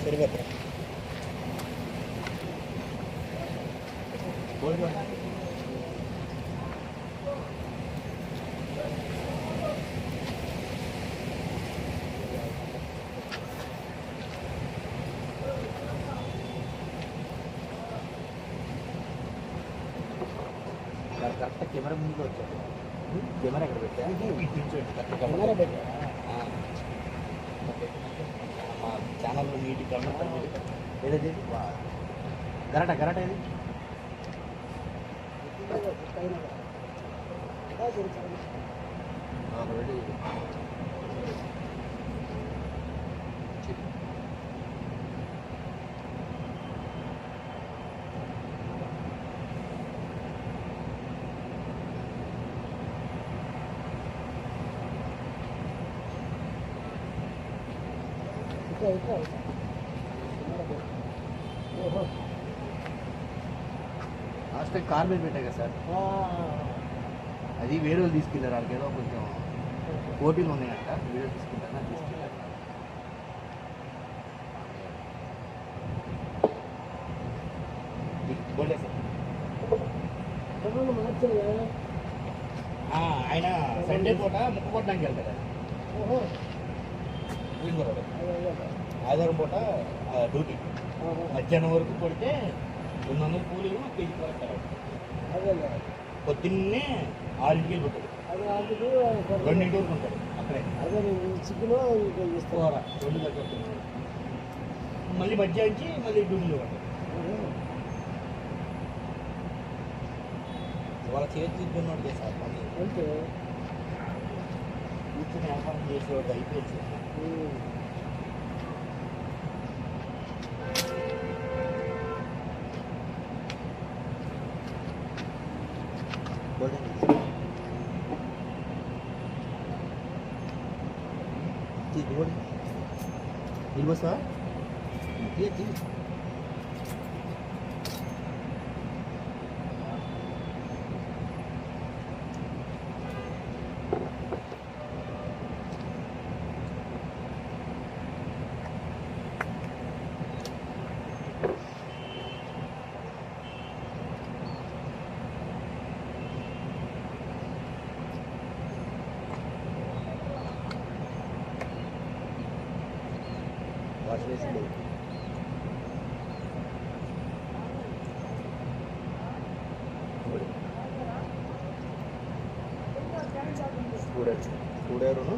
సరిపోతా correct camera ముందుకు వచ్చాడు. Camera ఎక్కడ పెట్టా? కెమెరా పెట్టా. మా ఛానల్లో నీట్గా ఏదైతే గరట గరట ఏది లాస్ట్ టైం కార్ మీద పెట్టా కదా సార్, అది వేరే వాళ్ళు తీసుకెళ్ళారు. వాళ్ళకి ఏదో కొంచెం పోటీలు ఉన్నాయంట, వీడియో తీసుకుంటారా తీసుకెళ్ళారు. ఆయన సండే పూట ముక్క కొట్టడానికి వెళ్తారు. ఆదివారం పూట డ్యూటీ మధ్యాహ్నం వరకు కొడితే 200 కూలీలు కేజీ కరెక్ట్. పొద్దున్నే 6కి వెళ్ళిపోతాడు, 2 వరకు ఉంటాడు అక్కడే. చిక్కులో 2 దగ్గర మళ్ళీ మధ్యాహ్నం మళ్ళీ డ్యూటీలో ఉంటాడు. వాళ్ళ చేతి ఉన్నాడు చేశారు పని అంటే కూర్చొని వ్యాపారం చేసేవాడు అయిపోయింది. బస్సా వాష్ వేసింది. స్కూడేరును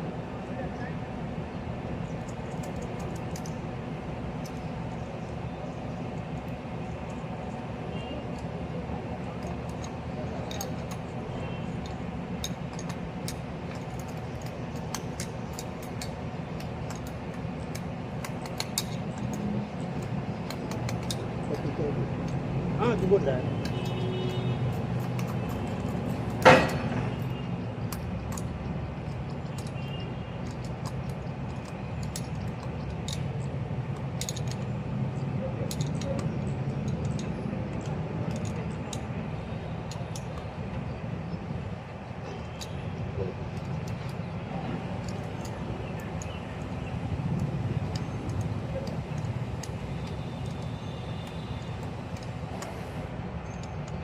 దిగుడు సార్.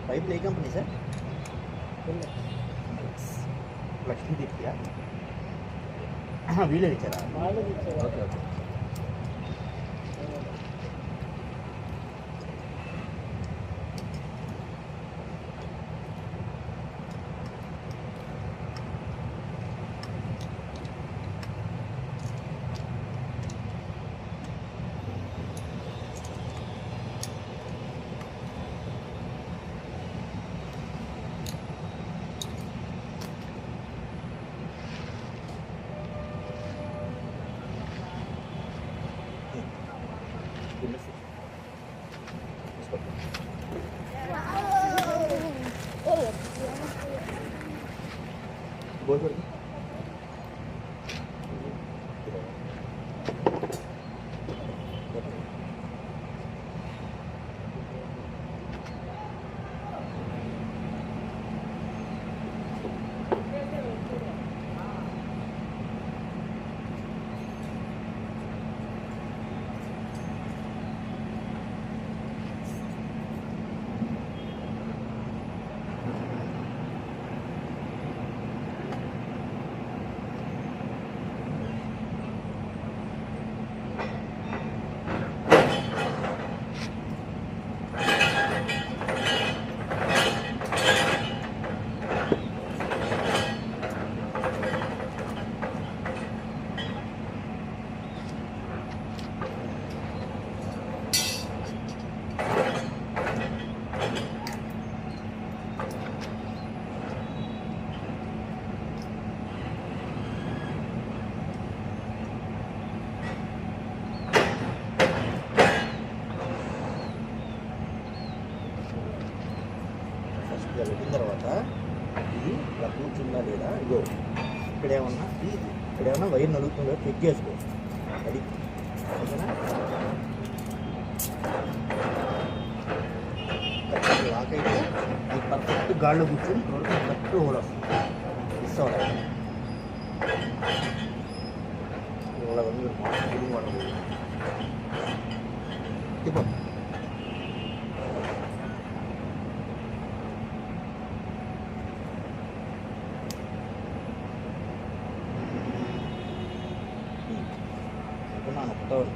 పైపులు ఏ కంపెనీ సార్? లక్ష్మీదీప్యా? వీళ్ళే ఇచ్చారా? Okay okay. बोल सर ఇలా పెట్టిన తర్వాత ఇది ఇలా కూర్చుందా లేదా, ఇగో ఇక్కడేమన్నా వైర్ నలుగుతుందో చెక్ చేసుకో. అది ఓకేనా? లాక్ అయితే అది పర్ఫెక్ట్ గాల్లో కూర్చొని కరెక్ట్ హోల్ వస్తుంది. మిస్ అవ్వాలి ఇలా ఉంది ఇప్పుడు betul.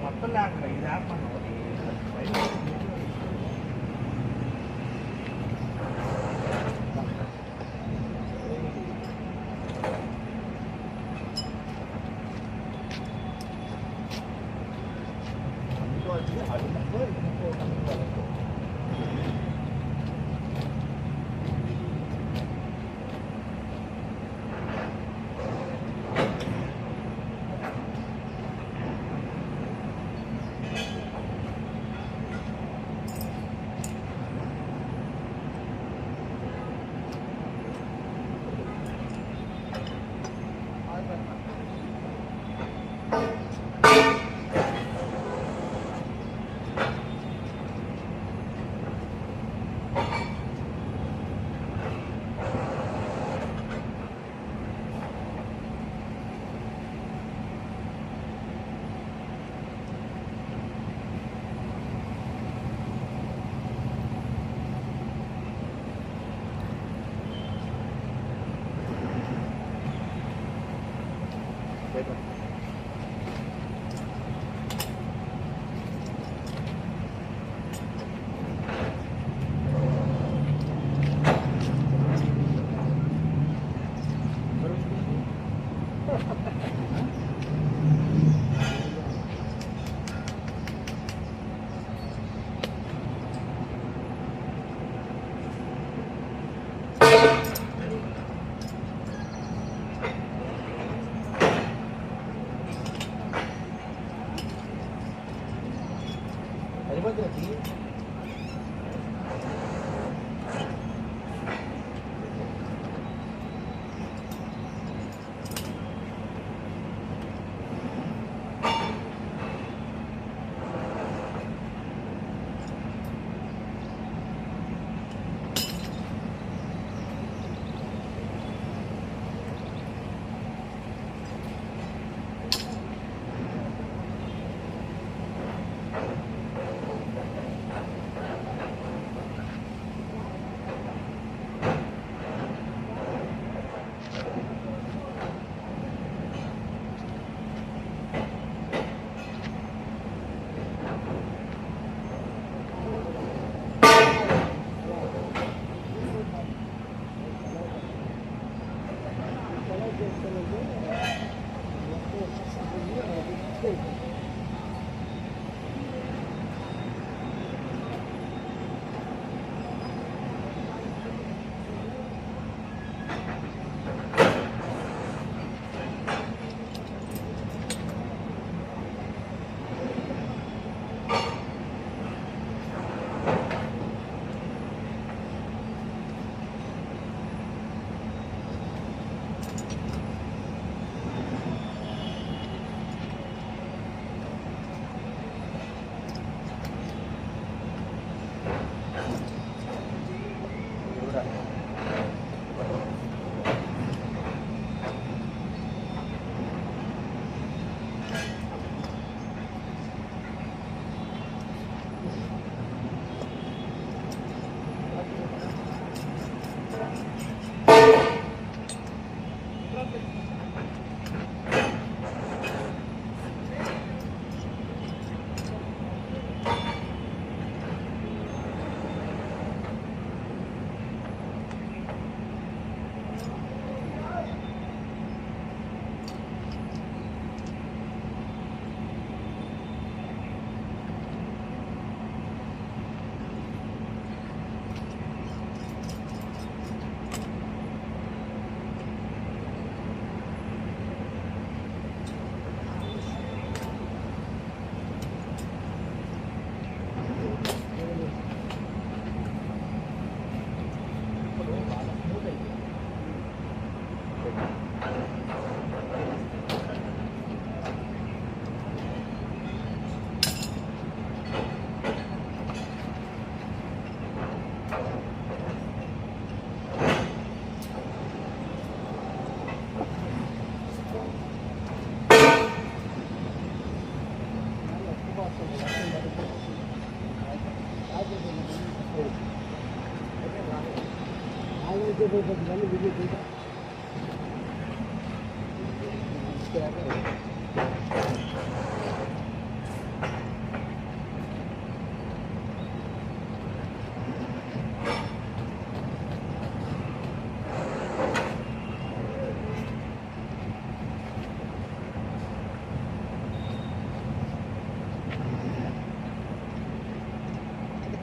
మొత్తం లేకుండా ఇది ఆపమన్నా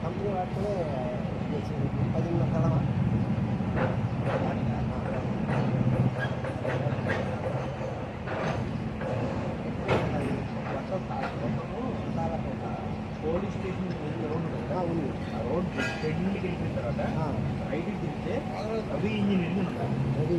కంపెనీ వాటినే 10 కలవా పోలీస్ స్టేషన్ రోడ్ ఉంది ఆ రోడ్ ట్రెండింగ్కి వెళ్ళిన తర్వాత రైట్కి తిరిగితే అవి ఇంజనీరింగ్ ఉంటాయి. అది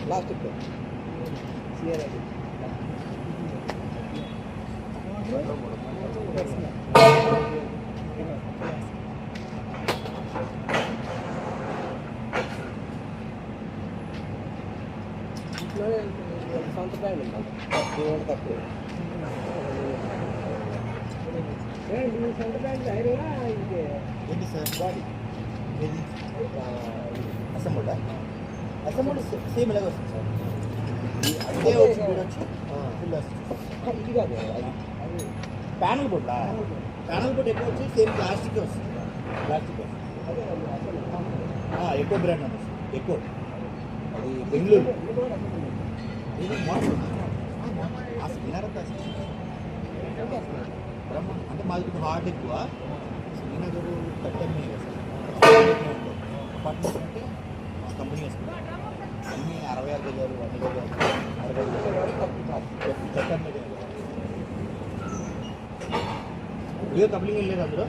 లాస్ట్ సిఆర్ సొంత బ్రాండ్ ఉండాలి తక్కువ సొంత బ్రాండ్ ఐరనా ఇంకే ఏంటి సార్ బాడీ ఏది అసెంబ్లీ అసెంబ్లీ సేమ్ ఇలాగే వస్తుంది సార్. అదే వచ్చి వీడు వచ్చి ఫుల్ వస్తుంది. ఇది కాదు అది ప్యానల్ బోర్డా ప్యానల్ బోర్డ్ ఎక్కువ వచ్చి సేమ్ ప్లాస్టిక్ వస్తుంది. ప్లాస్టిక్ వస్తుంది. ఎక్కువ బ్రాండ్ అన్న ఎక్కువ అది బెంగళూరు ఇది మోడల్ అసలు వినారంతా బ్రహ్మ అంటే మాది కొంచెం హార్డ్ ఎక్కువ. శ్రీనగర్ కట్టెమ్మే అపార్ట్మెంట్స్ అంటే మా కంపెనీ వస్తుంది. అన్నీ 66 గజాలు 100 గజాలు 60 గజాలు కట్టెమ్మే ఏ కప్లింగ్ వెళ్ళలేదు అందులో.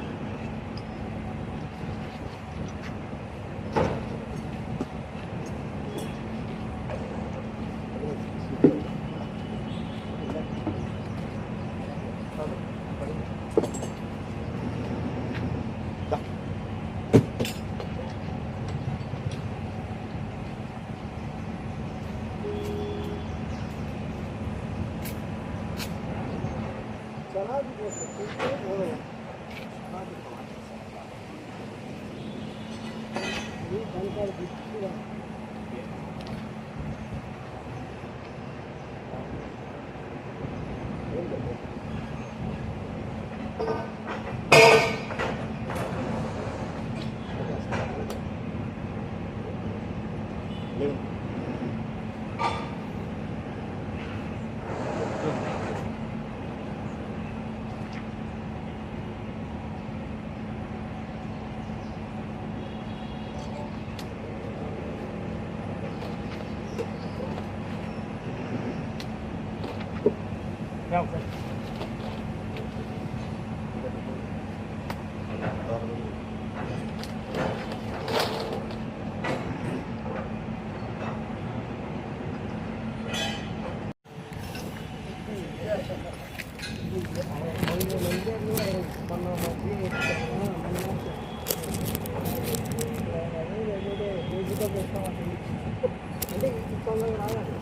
అంటే తొందరగా రావాలి.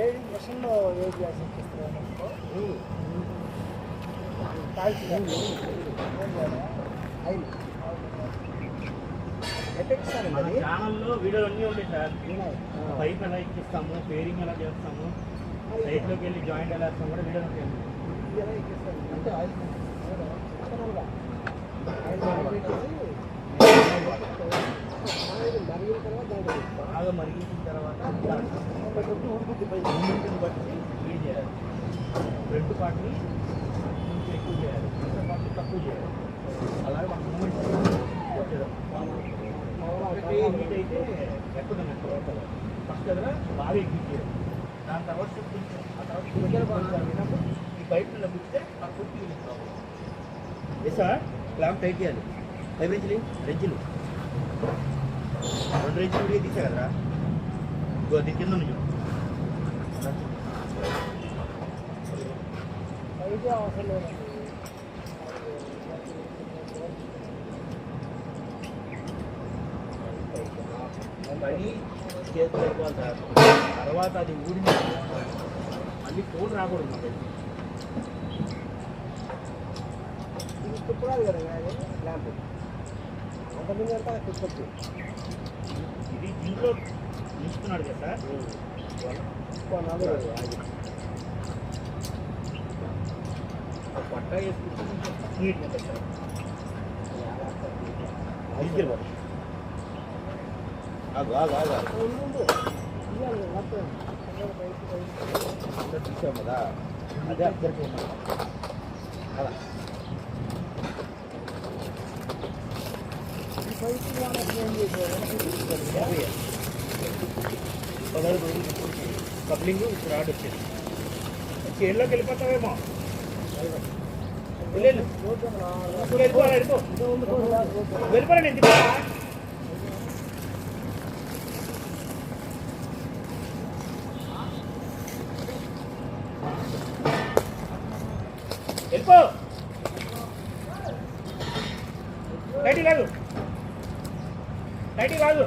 ఏది మిషన్లో ఏది చేసి ఛానల్లో వీడియోలు అన్నీ ఉంటాయి సార్. పైప్ ఎలా ఎక్కిస్తాము, పేరింగ్ ఎలా చేస్తాము, సైట్లోకి వెళ్ళి జాయింట్ ఎలా వేస్తాము కూడా వీడియోలు ఉంటాయి. ఎలా ఎక్కిస్తాను అంటే ఆయిల్ మామూలుగా ఆయిల్ పెట్టేసి ఆయిల్ మరిగిన తర్వాత దాంట్లో బాగా మరిగించిన తర్వాత కొంచెం ఉడుకుద్ది పై మూమెంట్ని బట్టి వేడి చేయాలి. రెండు పార్ట్ని కొంచెం ఎక్కువ చేయాలి, రెండు పార్ట్ని తక్కువ చేయాలి. అలాగే మన మూమెంట్ వచ్చేది హీట్ అయితే ఎక్కదన్నట్టు ఫస్ట్ దగ్గర బాగా ఎక్కించారు. దాని తర్వాత కొంచెం ఆ తర్వాత కొంచెం ఈ బయట లభిస్తే ఆ ఫుడ్ సార్ క్లాంప్ టైట్ చేయాలి. 5 ఇంచులు రెంచులు 2 రెంచులు విడిగా తీసా కదరా. ఇగో దీని కింద నుంచి అయితే అవసరం లేదండి పని చేతి పెట్టుకోవాలి సార్. తర్వాత అది ఊడిన మళ్ళీ ఫోన్ రాకూడదు మాకు. ఇది తుప్పరాదు కదా ల్యాంప్ అంతకుముందు అంతా తుప్పచ్చు ఇది దీంట్లో ఉంచుతున్నాడు కదా సార్. పట్ట వేసుకుంటే కొంచెం నీట్గా ఉంటుంది సార్. తీసుకెళ్ళిపోతాం. ఆగు ఆగు ఆగు ఆగు. తీసాం కదా అదే అక్కడికి ఉన్నాం కదా. కప్లింగ్ ఇప్పుడు ఆర్డర్ వచ్చేది. చైన్లోకి వెళ్ళిపోతావేమో. వెళ్ళిపోరా నేను తిప్పా. వెళ్ళిపో. టైటిల్ కాదు, టైటిల్ కాదు.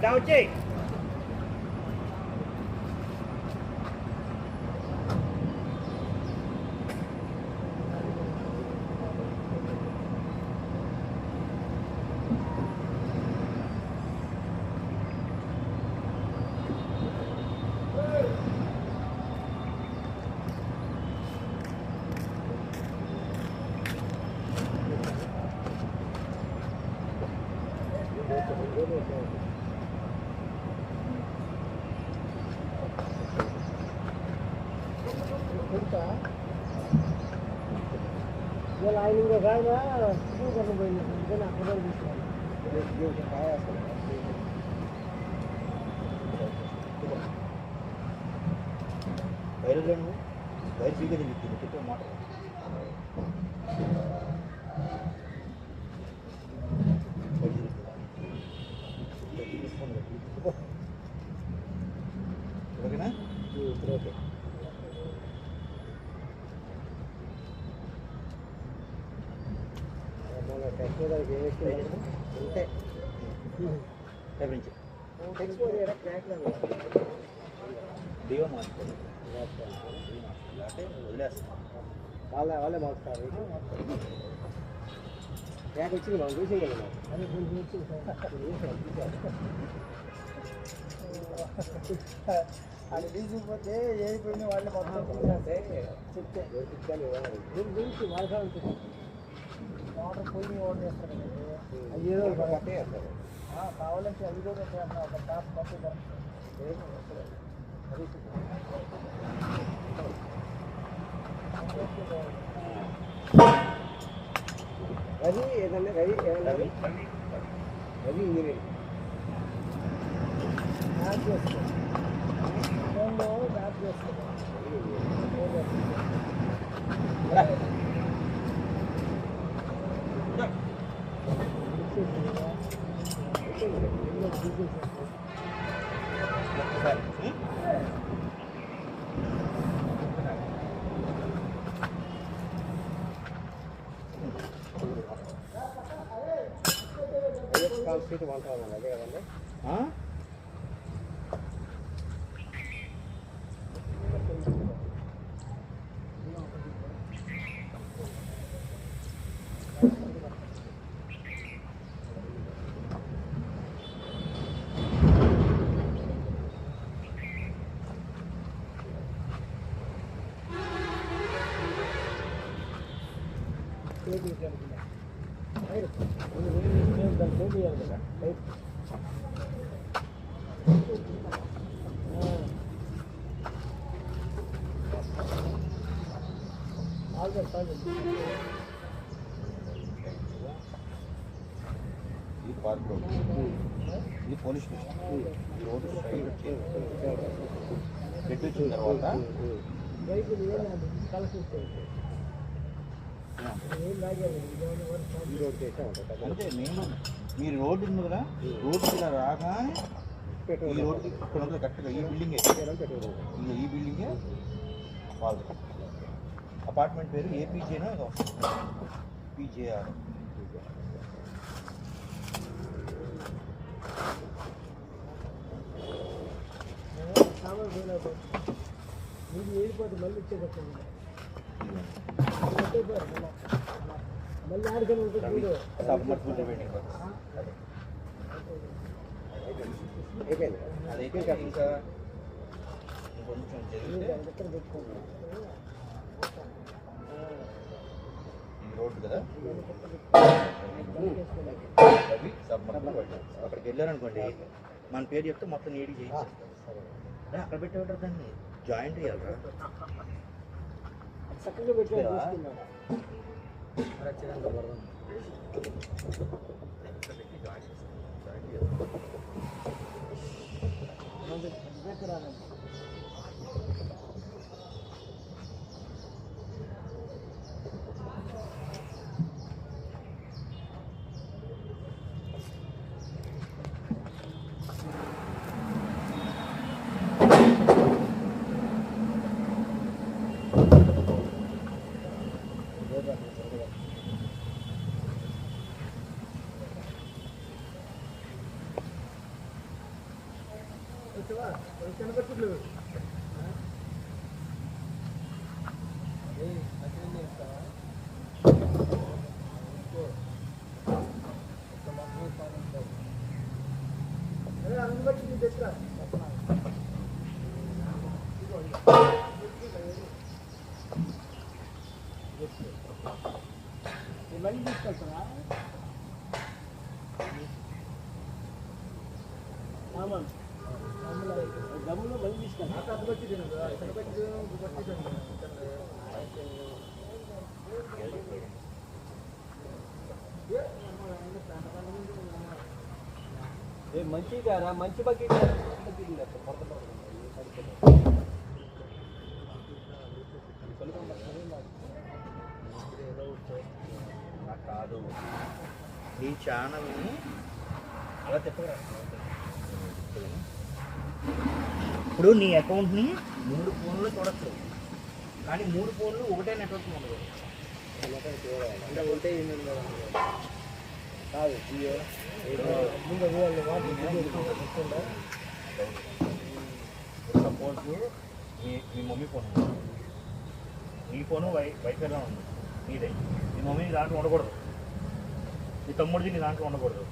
దా వచ్చేయి. ఇలా ఆయన ఇంకో కాయన స్కూల్ కొన్న పోయింది అందుకని అక్కడ తీసుకోవాలి కాయ అసలు వైర్ వైర్ బీగా తిరుగుతుంది చెప్పే మాట. ఓకేనా? ఓకే టెక్నోలజీ ఉంటే టెక్స్పోర్ క్రాక్ డివో మార్చుకోండి. లేకపోతే వదిలేస్తాం. వాళ్ళే మారుస్తారు క్రాక్ వచ్చింది మనం చూసి కదా అది కొంచెం అది తీసుకుపోతే ఏమైపోయినా వాళ్ళే మొత్తం చెప్తే దీని గురించి వాళ్ళ వాటర్ పోయి ఓన్ చేస్తారు అయ్యేదో కావాలంటే అది కూడా ఒక టాప్ పట్టు రవి ఏదన్నా రవి ఏమన్నా రవి ఇంజనీరింగ్ యాప్ చేస్తాను ఫోన్లో యాప్ చేస్తాను కాన్స్టిట్యూట్ వంటాను అదే కదండి బయట ఇట్లా దాన్ని ఫోన్ చేయాలి కదా బయట ఇది పార్క్ రోడ్, ఇది పోలీస్ స్టేషన్. ఈ రోడ్డు స్ట్రైట్ గట్టి వచ్చిన తర్వాత బైకులు కలిసి ఈ రోడ్ చేసా ఉంటుంది అంటే నేను మీరు రోడ్డు ఉంది కదా, రోడ్డు ఇలా రాగానే ఈ రోడ్డు ఇక్కడ ఉంటుంది కరెక్ట్గా ఈ బిల్డింగే, ఈ బిల్డింగే వాళ్ళది. అపార్ట్మెంట్ పేరు ఏపీజేనా పీజేఆర్. సామాన్ పోయినప్పుడు మీరు వెళ్ళిపోతే మళ్ళీ ఇచ్చేటప్పుడు మళ్ళీ ఆడికని ఉంటుంది చూడు. సబ్మర్సిబుల్ వెయిటింగ్ అయిపోయింది. అదైతే ఇంకా కొంచెం జరిగితే ఈ రోడ్డు కదా అవి సబ్మర్సిబుల్ అక్కడికి వెళ్ళారనుకోండి, మన పేరు చెప్తే మొత్తం నీడి చేయాలి. అక్కడ పెట్టేవాడు దాన్ని జాయింట్ చేయాలరా, చక్కగా పెట్టారు. మళ్ళీ తీసుకెళ్తారా గమ్ములో మళ్ళీ తీసుకెళ్తా మంచి కారా, మంచి బకెట్ కాదు. నీ ఛానల్ని అలా తిప్పరా. ఇప్పుడు నీ అకౌంట్ని 3 ఫోన్లో చూడచ్చు, కానీ 3 ఫోన్లు ఒకటే నెట్వర్క్ ఉండదు. అంటే ఉంటే కాదు జియో సపోజ్ మీ మమ్మీ ఫోన్ ఉంది, నీ ఫోను వైఫైలో ఉంది, నీదే. మీ మమ్మీ నీ దాంట్లో ఉండకూడదు, మీ తమ్ముడిది నీ దాంట్లో ఉండకూడదు,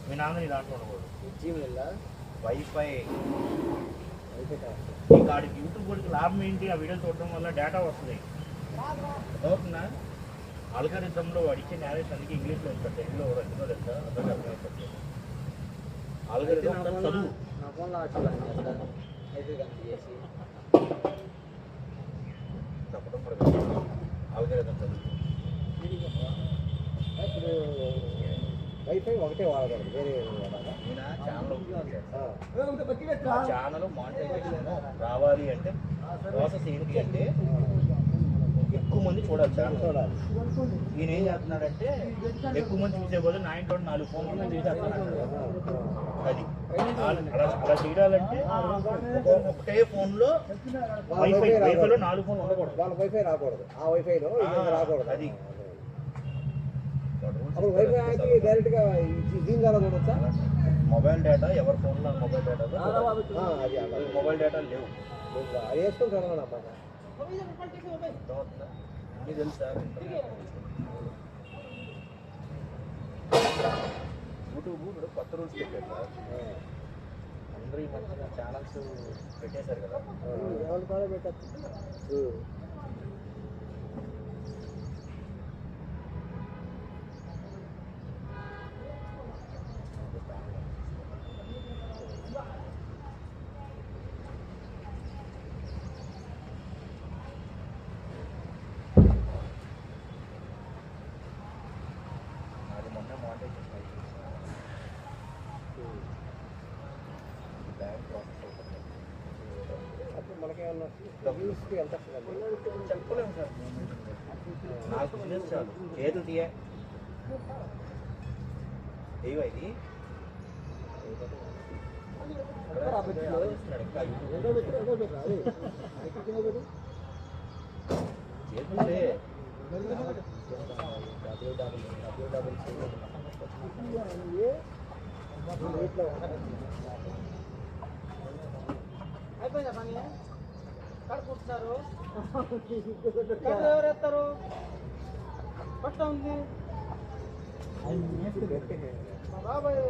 మీ నాన్న నీ దాంట్లో ఉండకూడదు. వైఫై ఈ కాడికి యూట్యూబ్ కొడికి లాభం ఏంటి? ఆ వీడియోలు చూడడం వల్ల డేటా వస్తుంది అవుతుందా? ఆల్గారిథంలో వాడిచ్చే న్యాయం అందుకే ఇంగ్లీష్లో ఇస్తారు, తెలుగులో ఎందుకో తెలుసా అందరికీ అర్థమైపోతుంది. ఆల్గారిథం చదువు చెప్పడం కూడా ఆల్గారిథం చదువు. ఇప్పుడు వైఫై ఒకటే వాడకూడదు, వేరే ఛానల్ మానిటైజేషన్ రావాలి అంటే ప్రాసెస్ ఏంటి అంటే ఎక్కువ మంది చూడాలి ఛానల్ చూడాలి. ఈయన ఏం చేస్తున్నాడంటే ఎక్కువ మంది చూసే బదులు నా ఇంట్లో 4 ఫోన్లు చేసేస్తున్నాడు. అది అలా చేయాలంటే ఒకటే ఫోన్లో వైఫైలో 4 ఫోన్లు ఉండకూడదు. వాళ్ళ వైఫై రాకూడదు, ఆ వైఫైలో రాకూడదు. అది అప్పుడు వైఫై అయితే డైరెక్ట్గా దీని ద్వారా చూడొచ్చా? మొబైల్ డేటా ఎవరి ఫోన్లో మొబైల్ డేటా అది మొబైల్ డేటా లేవు, అది వేసుకొని చూడాలి అన్నమాట. మీకు తెలుసా? యూట్యూబ్ ఇప్పుడు కొత్త రూల్స్ పెట్టారు సార్. అందరూ ఈ మధ్య ఛానల్స్ పెట్టేశారు కదా, ఎవరు కూడా పెట్టచ్చు. అప్పుడు మనకేమన్నా యూస్కి ఎంత చెప్పలేము సార్. నాకు బిజినెస్ చాలు, చేతులు తీయ ఏవో ఇది చేతుంటే అయిపోయిందా పని కడుపుకుంటున్నారు ఎవరు ఎత్తారు పట్ట ఉంది మా బాబాయ్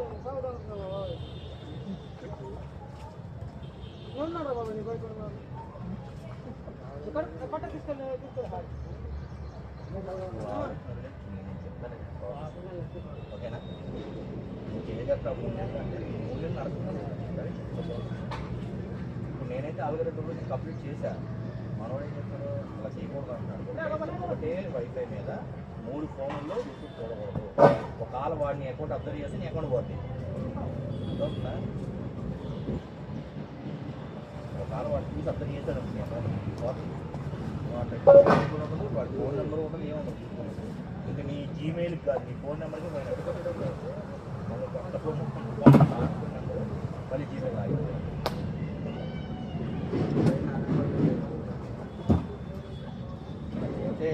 ఉన్నాడు బాబాయ్ నీ బయట ఉన్నాడు పట్ట తీసుకెళ్ళి ఓకేనా చేయగలుగుతావు ఇప్పుడు నేనైతే ఆల్రెడీ కంప్లీట్ చేశా. మనోడు ఏం చెప్తాడు అలా చేయకూడదు అంటున్నాడు. ఒకటే వైఫై మీద 3 ఫోన్లలో యూట్యూబ్ చూడకూడదు. ఒకవేళ వాడిని అకౌంట్ అబ్జర్వ్ చేస్తే నీ అకౌంట్ పోతుంది. అవుతుందా? ఒకవేళ వాడు చూసి అబ్జర్వ్ చేశాడు నీ అకౌంట్ పోతుంది. వాడి ఫోన్ నెంబర్ ఉండదు, ఏముండదు. ఇంకా నీ జీమెయిల్కి కాదు, నీ ఫోన్ నెంబర్కి పోయినట్టు కొత్త ఫోన్ నెంబర్ మళ్ళీ జీమెయిల్ ఆగిపోయింది. అయితే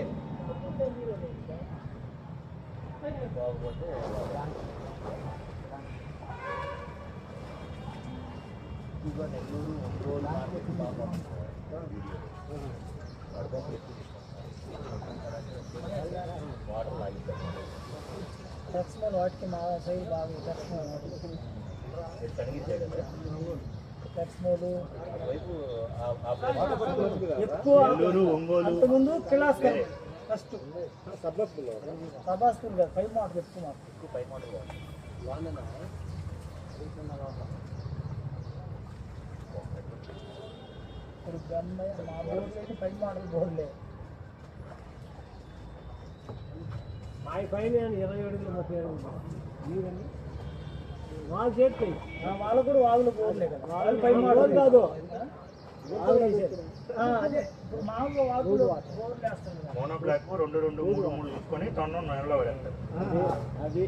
బాగుపోతే ఎక్కువగా నెల్లూరు ఒంగోలు మార్కెట్ బాగా వడపంపులు ఎక్కువ వాటర్ లాగిస్తారు. టచ్మల్ వాటికి మా సైడ్ బాగా టచ్మల్ తనిగించాడు కదా టచ్మల్ అటువైపు ఎక్కువ నెల్లూరు ఒంగోలు అంతకుముందు కిలాస్ ఫస్ట్ సబాస్కుల్ కాదు 5 మాట ఎక్కువ మాకు ఎక్కువ పై మోడల్ ఇప్పుడు గన్నయ్య మా బోర్డు 5 మోడల్ బోర్డులే మా పైన 27 వాళ్ళు చేస్తాయి వాళ్ళు కూడా వాళ్ళు బోర్డులే కదా వాళ్ళు 5 మోడల్ కాదు అదే ఇప్పుడు మామూలుగా వాళ్ళు కూడా బోర్డులు వేస్తారు కదా మోనో బ్లాక్ 2 2 3 3 తీసుకొని టన్ను నెలలో పడేస్తారు. అది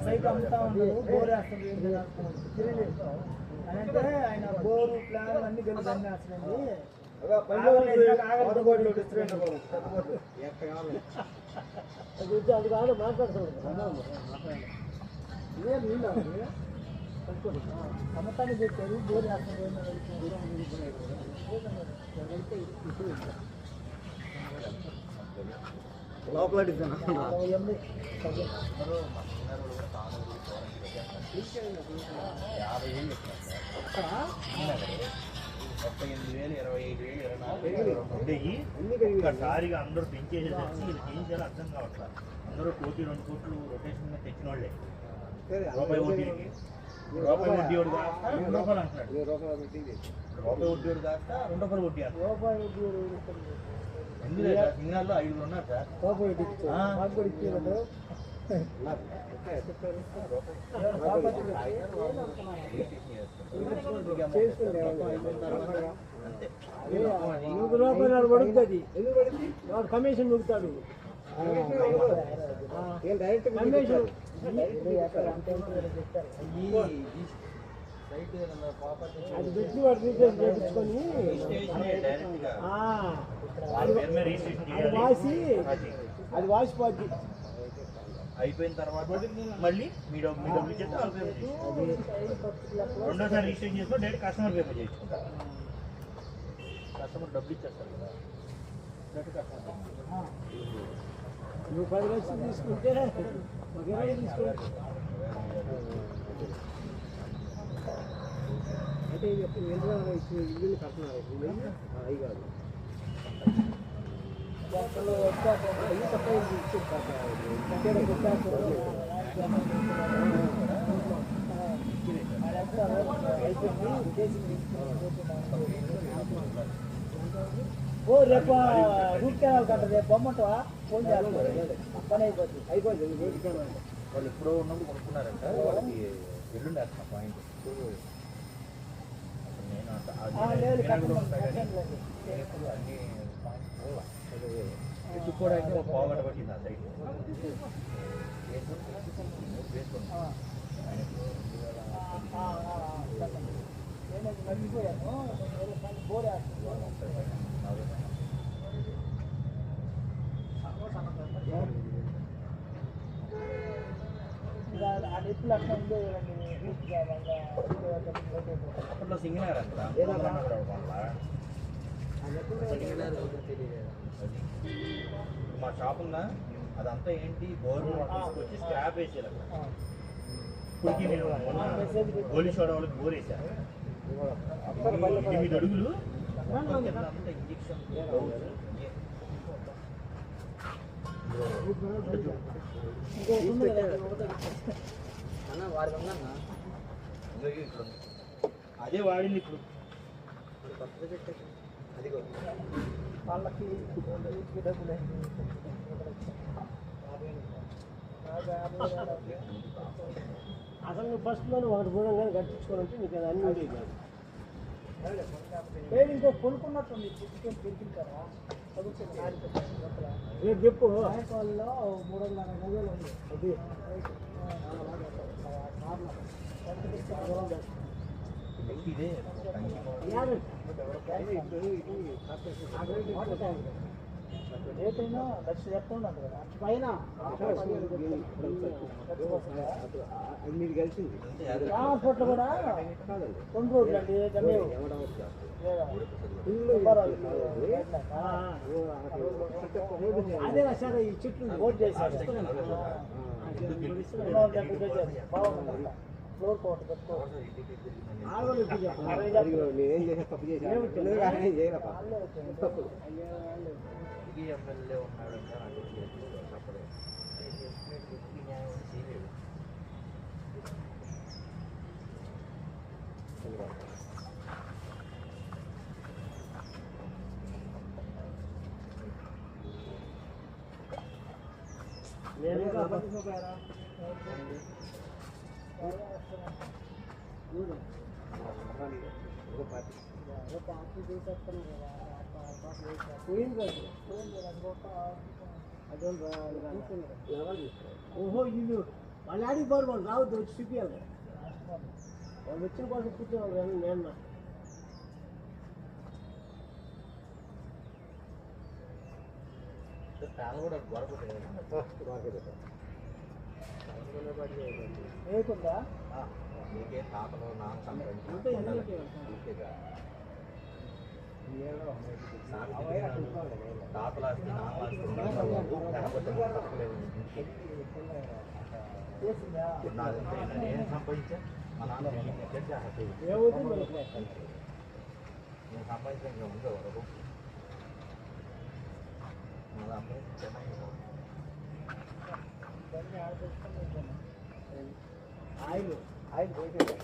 సైట్ అమ్ముతా ఉంటారు బోర్ వేస్తారు అంటే ఆయన బోరు ప్లాన్ అన్ని కలిసి అన్నీ వేస్తారండి అది కాదు మాట్లాడుతున్నాడు అమ్మతాన్ని పెట్టారు బోర్ వేస్తారు లోపల డిజైన్ ఒక్కసారిగా అందరూ పెంచేసేసి వీళ్ళకి ఏం చేయాలో అర్థం కావట్లేదు. అందరూ 1 కోటి 2 కోట్లు రొటేషన్ మీద తెచ్చిన వాళ్ళే. రూపాయి వడ్డీకి రూపాయి వడ్డీ వాడు కాస్త 2 రూపాయలు అంటున్నాడు. రూపాయి వడ్డీ వాడు కాస్త 2 రూపాయలు వడ్డీ అంటారు. ఎందుకు సిగ్నల్లో 5 ఉన్నారు సార్. రూపాయలు పడుతుంది వాడు కమిషన్ ముగుతాడు కమిషన్ అది పెట్టి వాడు రీఛార్జ్ చేయించుకొని అది వాసిపోద్ది అయిపోయిన తర్వాత మళ్ళీ మీ డబ్బులు ఇచ్చేస్తే రెండోసారి రిజిస్ట్రేషన్ చేసుకుని డైరెక్ట్ కస్టమర్ పేపర్ చేయించుకుంటారు. కస్టమర్ డబ్బులు ఇచ్చేస్తారు కదా డైరెక్ట్ కస్టమర్. నువ్వు 10 లక్షలు తీసుకుంటే 20 తీసుకుంటే అంటే ఇల్లు కడుతున్నారు అవి కాదు ఓ రేపు రూట్ కెనాల్ కట్ట రేపు బొమ్మంటావా ఫోన్ చేయాలి పని అయిపోతుంది వాళ్ళు ఎప్పుడో ఉన్నప్పుడు కొనుక్కున్నారంట. వాళ్ళకి ఎల్లుండి వేస్తాను పాయింట్ నేను అన్ని ఎత్తుకోవడానికి ఒక పావుగంట పట్టింది ఆ సైడ్ వేసుకోండి అప్పట్లో సింగినారు అంట మా షాప్ ఉందా అదంతా ఏంటి గవర్నమెంట్ తీసుకొచ్చి స్క్రాప్ వేసేది ఇప్పటికీ నేను గోలీ సోడా వాళ్ళకి బోర్ వేసాను 8 అడుగులు అంతా ఇంజక్షన్ అదే వాడింది ఇప్పుడు వాళ్ళకి అసలు ఫస్ట్ లో ఒకటి పోవడం కానీ కట్టించుకోవాలంటే మీకు అది అన్ని ఉండేది కాదు. ఇంకో కొనుక్కున్నట్టుంది పెరిగింటారా రేపు చెప్పు సాయంకాలంలో 350 గజాలు ఉంది రేటైనా లక్ష చెప్తాను కదా పైన మీరు కలిసింది ట్రాన్స్పోర్ట్లో కూడా 2 రోజులు అండి అదే సార్ ఈ చెట్లు బోట్ చేశారు బాగుంది ఫ్లోర్ కోట్ పెట్టుకోవాలి నేనేం చేసే తప్పు చేశాను ఎమ్మెల్యే ఉన్నాడు ఓహో ఇల్లు వాళ్ళు ఆడికి పోరు వాళ్ళు రావద్దు వచ్చి చూపించాలి వాళ్ళు వచ్చిన కోసం కూర్చోవాలి నేను కూడా లేకుండా మీకే తాతలు నాన్న తాతలాస్తి నేను సంపాదించా మా నాన్న నేను సంపాదించా ఇంకా ఉండే వరకు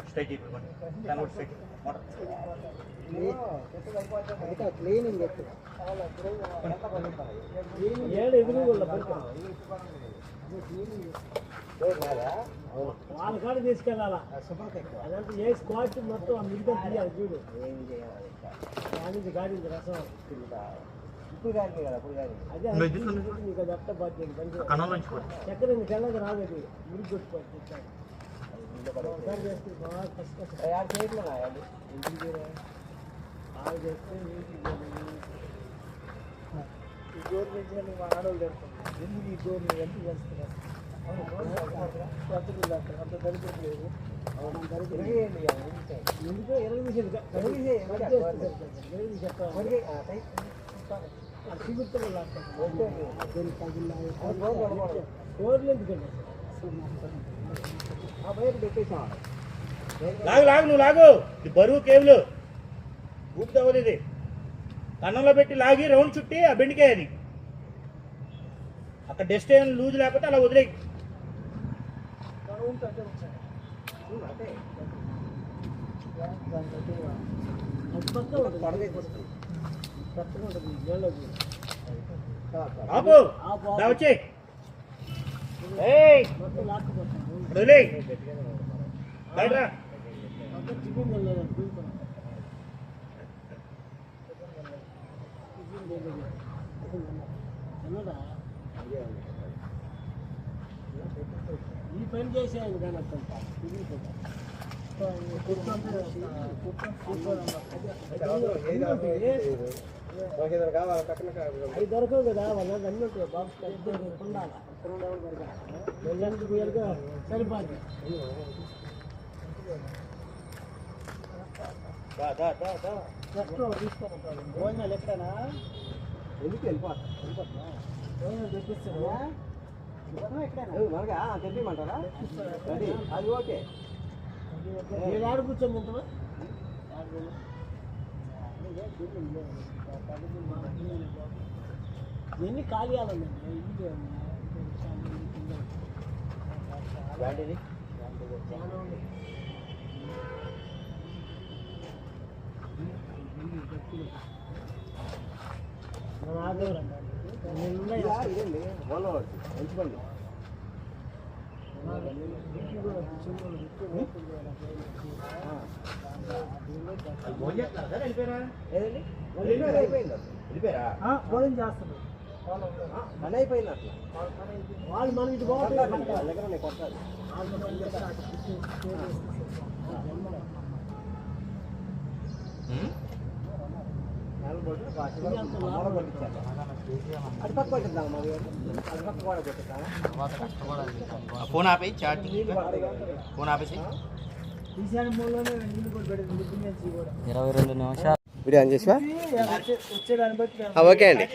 స్ట్రైట్ క్లీనింగ్ వాళ్ళ కాడ తీసుకెళ్ళాలా అదంతా ఏ స్క్వాచ్ మొత్తం ఆ మిగతా తీయాలి చూడు గాడి రసం ఇప్పుడు కానీ కదా ఇప్పుడు కానీ అదే నీకు అది అట్ట బాధ్యత చక్కెర నీకు వెళ్ళగా రాలేదు మురికి కొట్టుకోవచ్చు ఒకసారి చేస్తే బాగా కష్టం చేయట్లేదా ఇంటికి బాగా చేస్తే ఈ డోర్ నుంచి మా ఆడవాళ్ళు తెరుతుంది ఎందుకు ఈ డోర్ నువ్వు ఎంత చేస్తున్నావు అంత దరిద్రలేదు ఎందుకు 20 చెప్తాను డోర్లు ఎందుకండి బయట పెట్టేసా లాగు లాగు నువ్వు లాగు ఇది బరువు కేబుల్ ఊపుతావు ఇది కన్నంలో పెట్టి లాగి రౌండ్ చుట్టి ఆ బెండికాయని అక్కడ డస్ట్ ఏమైనా లూజ్ లేకపోతే అలా వదిలేయి ఆపు వచ్చే బయటరా. చికెన్ తినలేదు తిన్నదా ఈ పని చేసేది కానీ అవి దొరకవు కదా వాళ్ళ అన్నీ ఉంటాయి బాక్స్ ఉండాలి సరిపోదు భోజనాలు ఎక్కడనా ఎందుకు వెళ్ళిపోతా భోజనాలు తెప్పిస్తాను తెప్పిమంటారా అది ఓకే నేను ఆడ కూర్చొని తింటావా ఎన్ని ఖాళీ అవ్వాలండి భోజనం చేస్తున్నారు పని అయిపోయింది అట్లా వాళ్ళు మనం ఇది బాగుంటుంది కొట్టాలి అది పక్క కొట్టిద్దాం మరి అది పక్క కూడా కొట్టిద్దాం ఫోన్ ఆపేయి చాట్ ఫోన్ ఆపేసి 22 నిమిషాలు వీడియో ఆన్ చేసివా వచ్చేదాన్ని బట్టి ఓకే అండి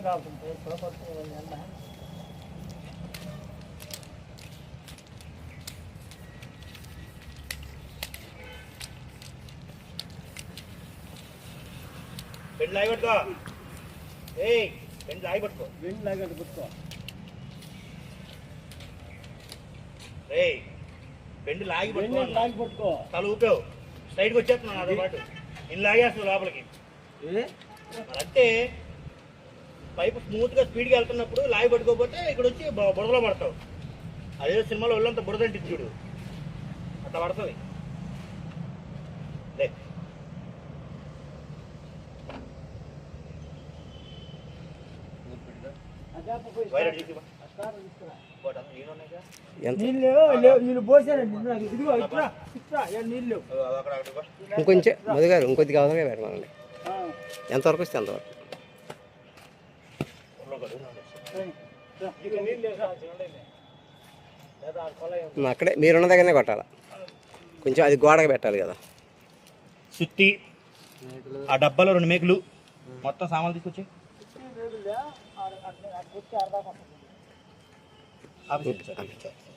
కాకుంటే పొరపాటు పెండు లాగి పట్టుకో ఏయ్ పెండు లాగి పట్టుకో వెండి లాగట్టు పుట్టుకో ఏయ్ పెండు లాగి పట్టుకో లాగి పట్టుకో తల ఊపావు సైడ్కి వచ్చేస్తున్నాను నాతో పాటు నేను లాగేస్తాను లోపలికి మరి అంటే పైపు స్మూత్గా స్పీడ్గా వెళ్తున్నప్పుడు లాగి పట్టుకోకపోతే ఇక్కడ వచ్చి బురదలో పడతావు అదే సినిమాలో ఒళ్ళంతా బురదంటి చూడు అట్లా పడుతుంది నీళ్ళు పోసారండి ఇదిగో ఇట్లా ఇట్లా నీళ్ళు ఇంకొంచెం మధు గారు ఇంకొద్దిగా అవసరంగా పెట్టమనండి ఎంతవరకు వస్తే అంతవరకు అక్కడే మీరున్న దగ్గరనే కొట్టాలి కొంచెం అది గోడగా పెట్టాలి కదా సుత్తి ఆ డబ్బాలో 2 మేకులు మొత్తం సామాన్లు తీసుకొచ్చి ఆఫీస్